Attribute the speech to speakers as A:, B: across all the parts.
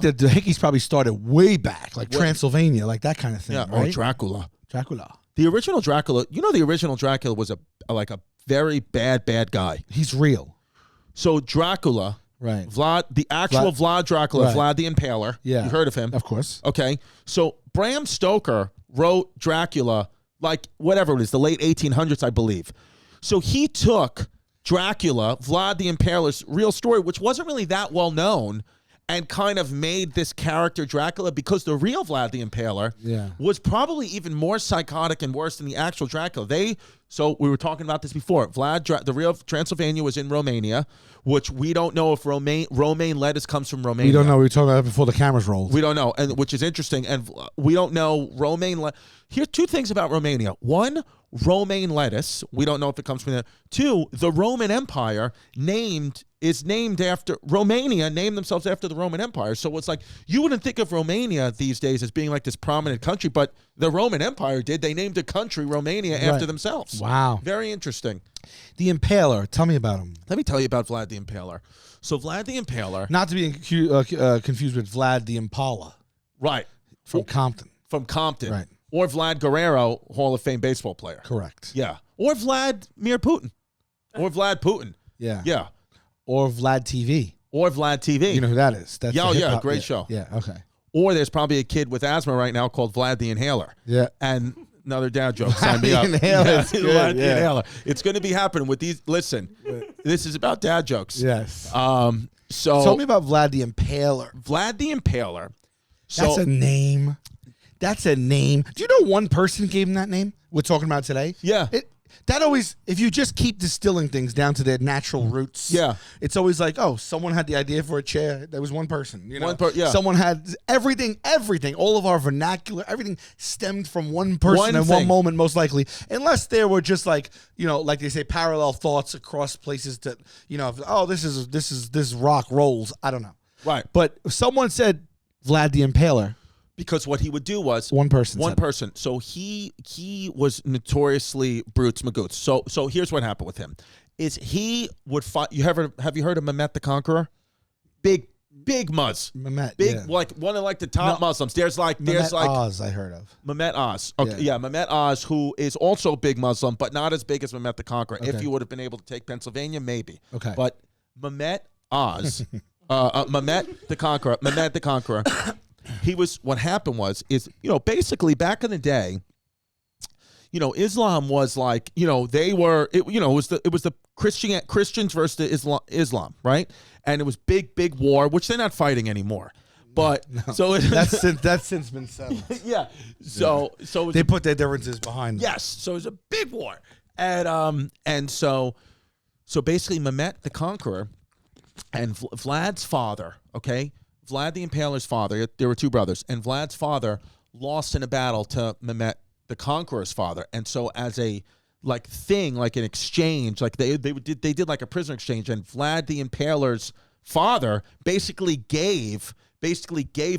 A: think that the Hickeys probably started way back, like Transylvania, like that kind of thing.
B: Yeah,
A: right?
B: or Dracula.
A: Dracula.
B: The original Dracula, the original Dracula was a very bad guy.
A: He's real.
B: So Dracula,
A: right?
B: the actual Vlad Dracula,
A: right.
B: Vlad the Impaler.
A: Yeah.
B: You heard of him.
A: Of course.
B: Okay. So Bram Stoker wrote Dracula, like whatever it is, the late 1800s, I believe. So he took Dracula, Vlad the Impaler's real story, which wasn't really that well known, and kind of made this character Dracula, because the real Vlad the Impaler was probably even more psychotic and worse than the actual Dracula. So we were talking about this before. The real Transylvania was in Romania, which we don't know if romaine lettuce comes from Romania.
A: We don't know. We were talking about that before the cameras rolled.
B: We don't know, and which is interesting. And we don't know romaine lettuce. Here's two things about Romania. One, romaine lettuce. We don't know if it comes from there. Two, the Roman Empire is named after Romania, named themselves after the Roman Empire. So it's like, you wouldn't think of Romania these days as being like this prominent country, but the Roman Empire did. They named a country Romania after themselves.
A: Wow.
B: Very interesting.
A: The Impaler. Tell me about him.
B: Let me tell you about Vlad the Impaler. So Vlad the Impaler.
A: Not to be confused with Vlad the Impala.
B: Right.
A: From Compton.
B: From Compton.
A: Right.
B: Or Vlad Guerrero, Hall of Fame baseball player.
A: Correct.
B: Yeah. Or Vladimir Putin. Or Vlad Putin.
A: Yeah.
B: Yeah.
A: Or Vlad TV.
B: Or Vlad TV.
A: You know who that is? That's
B: great show.
A: Yeah, okay.
B: Or there's probably a kid with asthma right now called Vlad the Inhaler.
A: Yeah.
B: And another dad joke. Sign me up. Vlad the Inhaler. It's going to be happening with these. Listen, this is about dad jokes.
A: Yes.
B: So
A: tell me about Vlad the Impaler.
B: Vlad the Impaler.
A: That's a name. That's a name. Do you know one person gave him that name? We're talking about today.
B: Yeah.
A: That always, if you just keep distilling things down to their natural roots, it's always like, oh, someone had the idea for a chair. There was one person. You know? Someone had everything. All of our vernacular, everything stemmed from one person at one moment, most likely. Unless there were just like, like they say, parallel thoughts across places that, this rock rolls. I don't know.
B: Right.
A: But if someone said Vlad the Impaler.
B: Because what he would do was
A: one person.
B: So he was notoriously Brutes Magoots. So here's what happened with him: is he would fight. Have you heard of Mehmet the Conqueror? Big Muzz.
A: Mehmet,
B: like one of the top Muslims. There's
A: Mehmet Oz. I heard of
B: Mehmet Oz. Okay, yeah, Mehmet Oz, who is also a big Muslim, but not as big as Mehmet the Conqueror. Okay. If you would have been able to take Pennsylvania, maybe.
A: Okay,
B: but Mehmet Oz, Mehmet the Conqueror. What happened was basically back in the day, Islam was like, it was the Christians versus the Islam, right? And it was big war, which they're not fighting anymore. But so
A: that's since been settled.
B: Yeah. So
A: they put their differences behind them.
B: Yes. So it was a big war. And so basically Mehmet the Conqueror and Vlad's father, okay? Vlad the Impaler's father, there were two brothers, and Vlad's father lost in a battle to Mehmet the Conqueror's father. And so as a an exchange, they did like a prisoner exchange, and Vlad the Impaler's father basically gave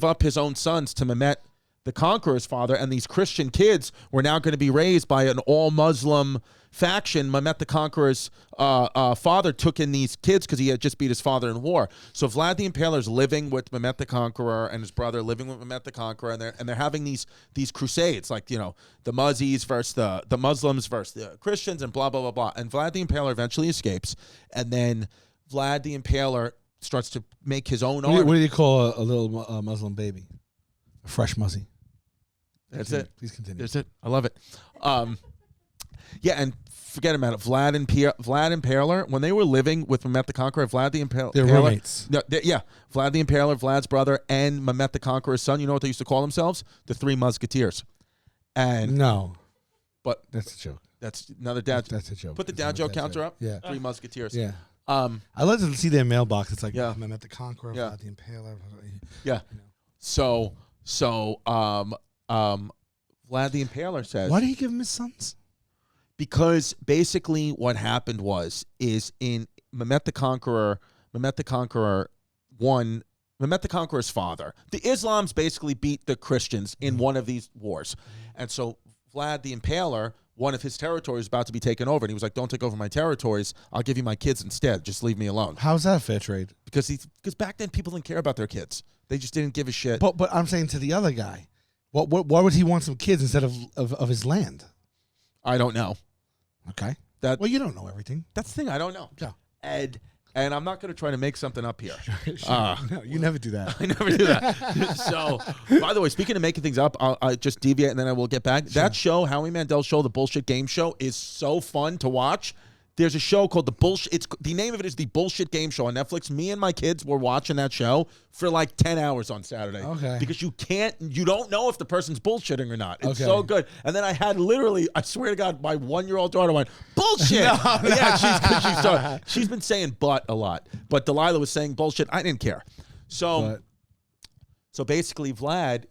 B: up his own sons to Mehmet the Conqueror's father, and these Christian kids were now going to be raised by an all-Muslim faction. Mehmet the Conqueror's father took in these kids because he had just beat his father in war. So Vlad the Impaler's living with Mehmet the Conqueror, and his brother living with Mehmet the Conqueror, and they're having these crusades, the Muzzies versus the Muslims versus the Christians, and blah blah blah blah. And Vlad the Impaler eventually escapes, and then Vlad the Impaler starts to make his own army.
A: What do you call a little Muslim baby? A fresh muzzy.
B: That's it.
A: Please continue.
B: That's it. I love it. Yeah, and forget about it. Vlad Impaler, when they were living with Mehmet the Conqueror, Vlad the Impaler.
A: They're roommates.
B: Vlad the Impaler, Vlad's brother, and Mehmet the Conqueror's son. You know what they used to call themselves? The Three Musketeers. And but
A: that's a joke.
B: That's another dad.
A: That's a joke.
B: Put the dad joke counter up.
A: Yeah.
B: Three Musketeers.
A: Yeah. I love to see their mailbox. It's like Mehmet the Conqueror, Vlad the Impaler.
B: Yeah. So Vlad the Impaler says,
A: why did he give him his sons?
B: Because basically what happened is in Mehmet the Conqueror won. Mehmet the Conqueror's father. The Islams basically beat the Christians in one of these wars. And so Vlad the Impaler one of his territories is about to be taken over. And he was like, don't take over my territories. I'll give you my kids instead. Just leave me alone.
A: How's that a fair trade?
B: Because back then people didn't care about their kids. They just didn't give a shit.
A: But I'm saying to the other guy, why would he want some kids instead of his land?
B: I don't know.
A: Okay. Well, you don't know everything.
B: That's the thing. I don't know.
A: Yeah.
B: And I'm not going to try to make something up here.
A: No, you never do that.
B: I never do that. So, by the way, speaking of making things up, I'll just deviate and then I will get back. Sure. That show, Howie Mandel's show, the Bullshit Game Show, is so fun to watch. There's a show called the name of it is The Bullshit Game Show on Netflix. Me and my kids were watching that show for like 10 hours on Saturday.
A: Okay.
B: Because you don't know if the person's bullshitting or not. It's so good. And then I had literally, I swear to God, my 1-year-old daughter went, bullshit. Yeah, she's been saying butt a lot. But Delilah was saying bullshit. I didn't care. So basically Vlad,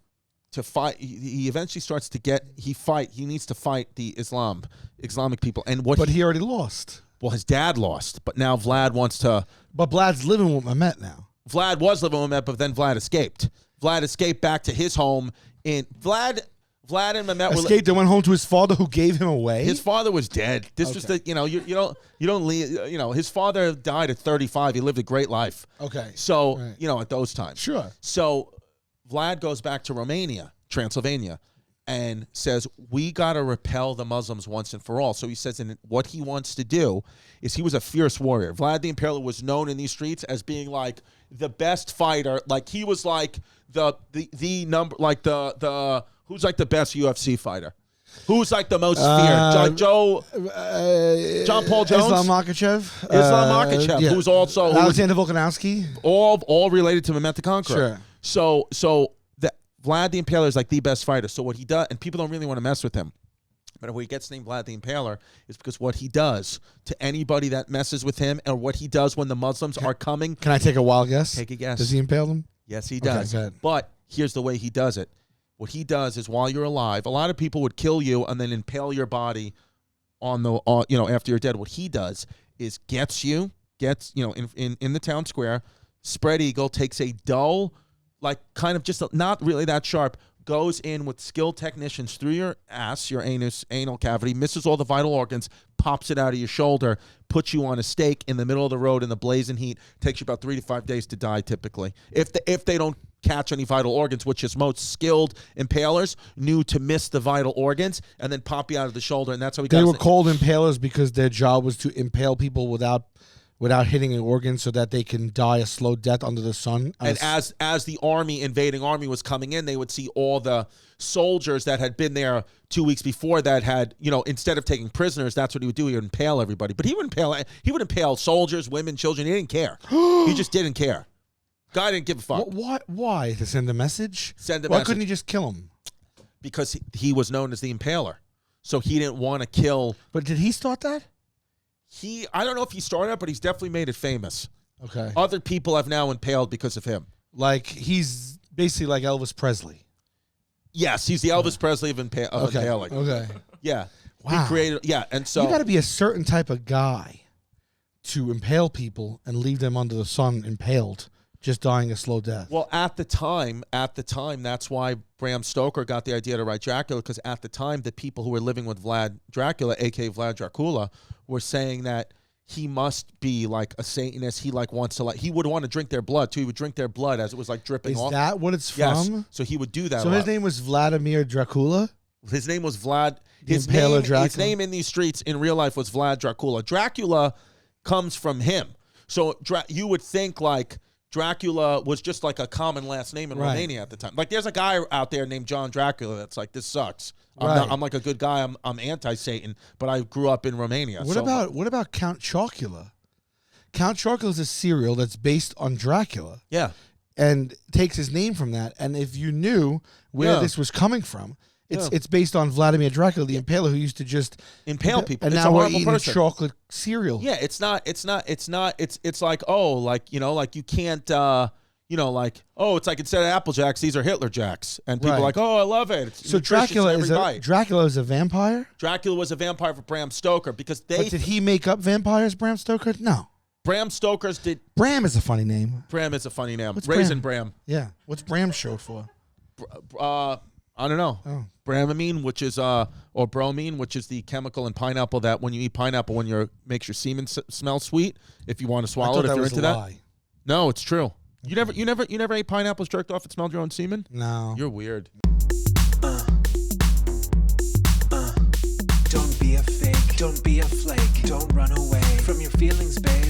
B: to fight, he eventually starts to he needs to fight the Islamic people.
A: But he already lost.
B: Well, his dad lost, but now Vlad wants to.
A: But Vlad's living with Mehmet now.
B: Vlad was living with Mehmet, but then Vlad escaped. Vlad escaped back to his home Vlad and Mehmet
A: escaped and went home to his father, who gave him away.
B: His father was dead. This was you don't leave. His father died at 35. He lived a great life.
A: Okay.
B: So at those times.
A: Sure.
B: So Vlad goes back to Romania, Transylvania, and says, we got to repel the Muslims once and for all. So he says, and what he wants to do is, he was a fierce warrior. Vlad the Impaler was known in these streets as being like the best fighter. Like he was like the number, like the who's like the best UFC fighter? Who's like the most feared? John Paul Jones?
A: Islam Makhachev.
B: Yeah. Who's also
A: Alexander Volkanovski.
B: All related to Mehmet the Conqueror.
A: Sure.
B: So Vlad the Impaler is like the best fighter. So what he does, and people don't really want to mess with him, but when he gets named Vlad the Impaler, is because what he does to anybody that messes with him, or what he does when the Muslims are coming.
A: Can I take a wild guess?
B: Take a guess.
A: Does he impale them?
B: Yes, he does.
A: Okay,
B: but here's the way he does it. What he does is, while you're alive, a lot of people would kill you and then impale your body after you're dead. What he does is gets in the town square, spread eagle, takes a dull, like kind of just not really that sharp, goes in with skilled technicians through your ass, your anal cavity, misses all the vital organs, pops it out of your shoulder, puts you on a stake in the middle of the road in the blazing heat. Takes you about 3 to 5 days to die, typically. If they don't catch any vital organs, which is most skilled impalers knew to miss the vital organs and then pop you out of the shoulder, and that's how
A: they were called impalers, because their job was to impale people without hitting an organ, so that they can die a slow death under the sun.
B: And as the invading army was coming in, they would see all the soldiers that had been there 2 weeks before that had, instead of taking prisoners, that's what he would do. He would impale everybody. But he would impale soldiers, women, children. He didn't care. He just didn't care. Guy didn't give a fuck.
A: Why? To send a message? Why couldn't he just kill him?
B: Because he was known as the Impaler. So he didn't want to kill.
A: But did he start that?
B: I don't know if he started it, but he's definitely made it famous.
A: Okay.
B: Other people have now impaled because of him.
A: Like, he's basically like Elvis Presley.
B: Yes, he's the Elvis Presley of impaling.
A: Okay.
B: Yeah.
A: Wow.
B: He created, and so.
A: You got to be a certain type of guy to impale people and leave them under the sun impaled, just dying a slow death.
B: Well, at the time, that's why Bram Stoker got the idea to write Dracula, because at the time, the people who were living with Vlad Dracula, a.k.a. Vlad Dracula, were saying that he must be like a Satanist. He wants to he would want to drink their blood too. He would drink their blood as it was like dripping off.
A: Is that what it's
B: yes.
A: from?
B: So he would do that.
A: So his name was Vladimir Dracula?
B: His name was Vlad. His name in these streets in real life was Vlad Dracula. Dracula comes from him. So you would think like Dracula was just like a common last name in Romania at the time. Like there's a guy out there named John Dracula that's like, this sucks. I'm like a good guy. I'm anti-Satan, but I grew up in Romania.
A: What about Count Chocula? Count Chocula is a cereal that's based on Dracula.
B: Yeah.
A: And takes his name from that. And if you knew where this was coming from, it's based on Vladimir Dracula, the Impaler, who used to just
B: impale people.
A: And
B: it's
A: now we're eating chocolate cereal.
B: Yeah, it's like, like you can't it's like instead of Apple Jacks, these are Hitler Jacks. And people are like, oh, I love it. It's
A: so Dracula is a vampire?
B: Dracula was a vampire for Bram Stoker because
A: But did he make up vampires, Bram Stoker? No.
B: Bram Stoker's did.
A: Bram is a funny name.
B: Bram is a funny name.
A: What's
B: Raisin Bram?
A: Yeah. What's Bram short for?
B: I don't know. Oh. Bramamine, which is or bromine, which is the chemical in pineapple that when you eat pineapple, makes your semen smell sweet. If you want to swallow it, if you're into that. No, it's true. You never ate pineapples jerked off and smelled your own semen?
A: No.
B: You're weird.
C: Don't be a fake, don't be a flake, don't run away from your feelings, babe.